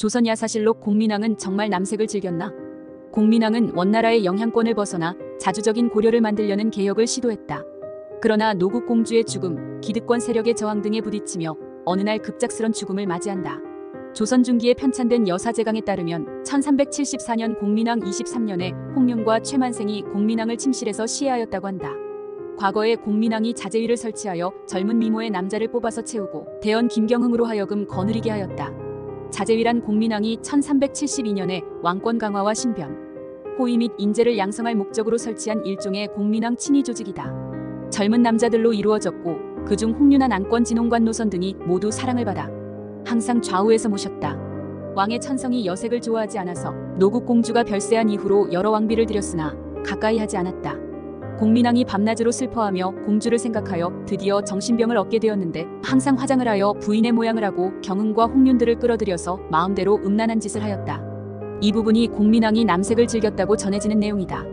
조선야사실록 공민왕은 정말 남색을 즐겼나? 공민왕은 원나라의 영향권을 벗어나 자주적인 고려를 만들려는 개혁을 시도했다. 그러나 노국공주의 죽음, 기득권 세력의 저항 등에 부딪히며 어느 날 급작스런 죽음을 맞이한다. 조선 중기에 편찬된 여사제강에 따르면 1374년 공민왕 23년에 홍윤과 최만생이 공민왕을 침실해서 시해하였다고 한다. 과거에 공민왕이 자제위를 설치하여 젊은 미모의 남자를 뽑아서 채우고 대원 김경흥으로 하여금 거느리게 하였다. 자제위란 공민왕이 1372년에 왕권 강화와 신변, 호위 및 인재를 양성할 목적으로 설치한 일종의 공민왕 친위 조직이다. 젊은 남자들로 이루어졌고 그중 홍윤한 안권 진홍관 노선 등이 모두 사랑을 받아 항상 좌우에서 모셨다. 왕의 천성이 여색을 좋아하지 않아서 노국공주가 별세한 이후로 여러 왕비를 들였으나 가까이 하지 않았다. 공민왕이 밤낮으로 슬퍼하며 공주를 생각하여 드디어 정신병을 얻게 되었는데 항상 화장을 하여 부인의 모양을 하고 경흥과 홍윤들을 끌어들여서 마음대로 음란한 짓을 하였다. 이 부분이 공민왕이 남색을 즐겼다고 전해지는 내용이다.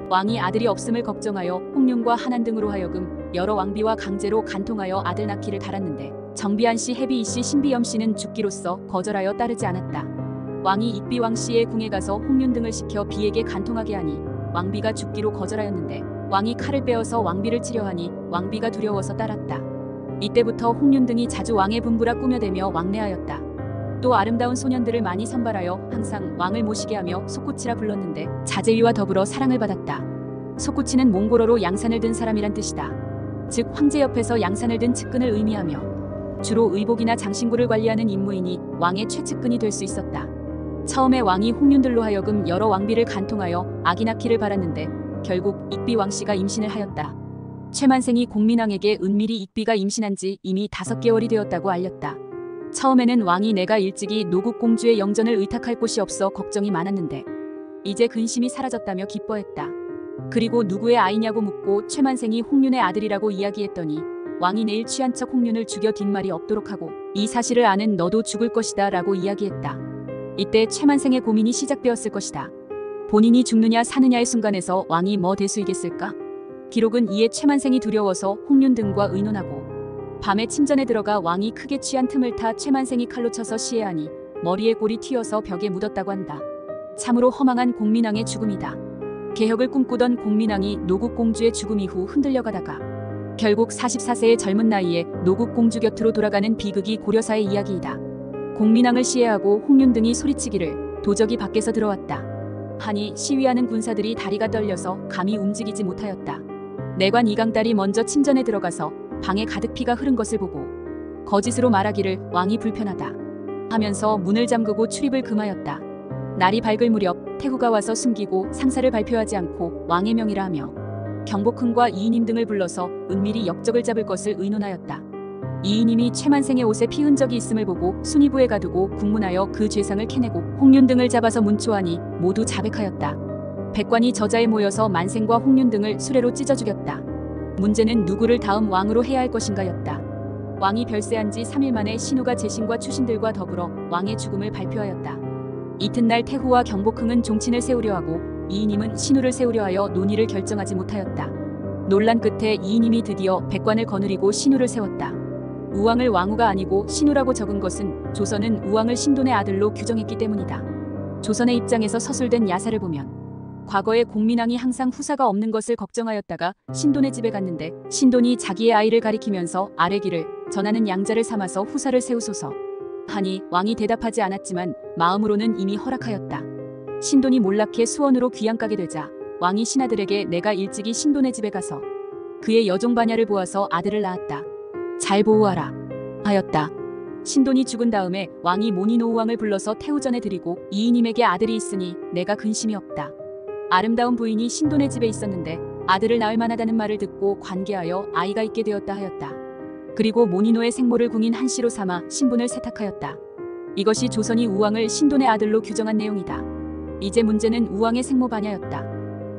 왕이 아들이 없음을 걱정하여 홍윤과 한안 등으로 하여금 여러 왕비와 강제로 간통하여 아들 낳기를 달았는데 정비한 씨, 해비 씨, 신비염 씨는 죽기로써 거절하여 따르지 않았다. 왕이 익비 왕씨의 궁에 가서 홍윤 등을 시켜 비에게 간통하게 하니 왕비가 죽기로 거절하였는데 왕이 칼을 빼어서 왕비를 치려하니 왕비가 두려워서 따랐다. 이때부터 홍윤 등이 자주 왕의 분부라 꾸며대며 왕래하였다. 또 아름다운 소년들을 많이 선발하여 항상 왕을 모시게 하며 속구치라 불렀는데 자제위와 더불어 사랑을 받았다. 속구치는 몽골어로 양산을 든 사람이란 뜻이다. 즉 황제 옆에서 양산을 든 측근을 의미하며 주로 의복이나 장신구를 관리하는 임무이니 왕의 최측근이 될 수 있었다. 처음에 왕이 홍윤들로 하여금 여러 왕비를 간통하여 아기 낳기를 바랐는데 결국 익비 왕씨가 임신을 하였다. 최만생이 공민왕에게 은밀히 익비가 임신한 지 이미 5개월이 되었다고 알렸다. 처음에는 왕이 내가 일찍이 노국공주의 영전을 의탁할 곳이 없어 걱정이 많았는데 이제 근심이 사라졌다며 기뻐했다. 그리고 누구의 아이냐고 묻고 최만생이 홍윤의 아들이라고 이야기했더니 왕이 내일 취한 척 홍윤을 죽여 뒷말이 없도록 하고 이 사실을 아는 너도 죽을 것이다 라고 이야기했다. 이때 최만생의 고민이 시작되었을 것이다. 본인이 죽느냐 사느냐의 순간에서 왕이 뭐 대수이겠을까? 기록은 이에 최만생이 두려워서 홍윤 등과 의논하고 밤에 침전에 들어가 왕이 크게 취한 틈을 타 최만생이 칼로 쳐서 시해하니 머리에 골이 튀어서 벽에 묻었다고 한다. 참으로 허망한 공민왕의 죽음이다. 개혁을 꿈꾸던 공민왕이 노국공주의 죽음 이후 흔들려가다가 결국 44세의 젊은 나이에 노국공주 곁으로 돌아가는 비극이 고려사의 이야기이다. 공민왕을 시해하고 홍윤 등이 소리치기를 도적이 밖에서 들어왔다. 하니 시위하는 군사들이 다리가 떨려서 감히 움직이지 못하였다. 내관 이강딸이 먼저 침전에 들어가서 방에 가득 피가 흐른 것을 보고 거짓으로 말하기를 왕이 불편하다 하면서 문을 잠그고 출입을 금하였다. 날이 밝을 무렵 태후가 와서 숨기고 상사를 발표하지 않고 왕의 명이라 하며 경복흥과 이인임 등을 불러서 은밀히 역적을 잡을 것을 의논하였다. 이인임이 최만생의 옷에 피 흔적이 있음을 보고 순위부에 가두고 국문하여 그 죄상을 캐내고 홍윤 등을 잡아서 문초하니 모두 자백하였다. 백관이 저자에 모여서 만생과 홍윤 등을 수레로 찢어 죽였다. 문제는 누구를 다음 왕으로 해야 할 것인가였다. 왕이 별세한 지 3일 만에 신우가 제신과 추신들과 더불어 왕의 죽음을 발표하였다. 이튿날 태후와 경복흥은 종친을 세우려 하고 이인임은 신우를 세우려 하여 논의를 결정하지 못하였다. 논란 끝에 이인임이 드디어 백관을 거느리고 신우를 세웠다. 우왕을 왕후가 아니고 신우라고 적은 것은 조선은 우왕을 신돈의 아들로 규정했기 때문이다. 조선의 입장에서 서술된 야사를 보면 과거에 공민왕이 항상 후사가 없는 것을 걱정하였다가 신돈의 집에 갔는데 신돈이 자기의 아이를 가리키면서 아뢰기를 전하는 양자를 삼아서 후사를 세우소서 하니 왕이 대답하지 않았지만 마음으로는 이미 허락하였다. 신돈이 몰락해 수원으로 귀양가게 되자 왕이 신하들에게 내가 일찍이 신돈의 집에 가서 그의 여종 바냐를 보아서 아들을 낳았다. 잘 보호하라 하였다. 신돈이 죽은 다음에 왕이 모니노우왕을 불러서 태우전에 드리고 이인임에게 아들이 있으니 내가 근심이 없다. 아름다운 부인이 신돈의 집에 있었는데 아들을 낳을 만하다는 말을 듣고 관계하여 아이가 있게 되었다 하였다. 그리고 모니노의 생모를 궁인 한씨로 삼아 신분을 세탁하였다. 이것이 조선이 우왕을 신돈의 아들로 규정한 내용이다. 이제 문제는 우왕의 생모 바냐였다.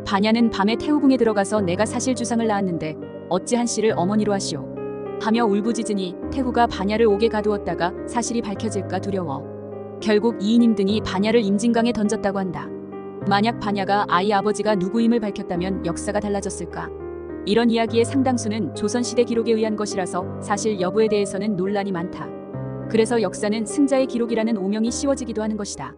바냐는 밤에 태후궁에 들어가서 내가 사실 주상을 낳았는데 어찌 한씨를 어머니로 하시오 하며 울부짖으니 태후가 바냐를 옥에 가두었다가 사실이 밝혀질까 두려워 결국 이인임 등이 바냐를 임진강에 던졌다고 한다. 만약 바냐가 아이 아버지가 누구임을 밝혔다면 역사가 달라졌을까? 이런 이야기의 상당수는 조선시대 기록에 의한 것이라서 사실 여부에 대해서는 논란이 많다. 그래서 역사는 승자의 기록이라는 오명이 씌워지기도 하는 것이다.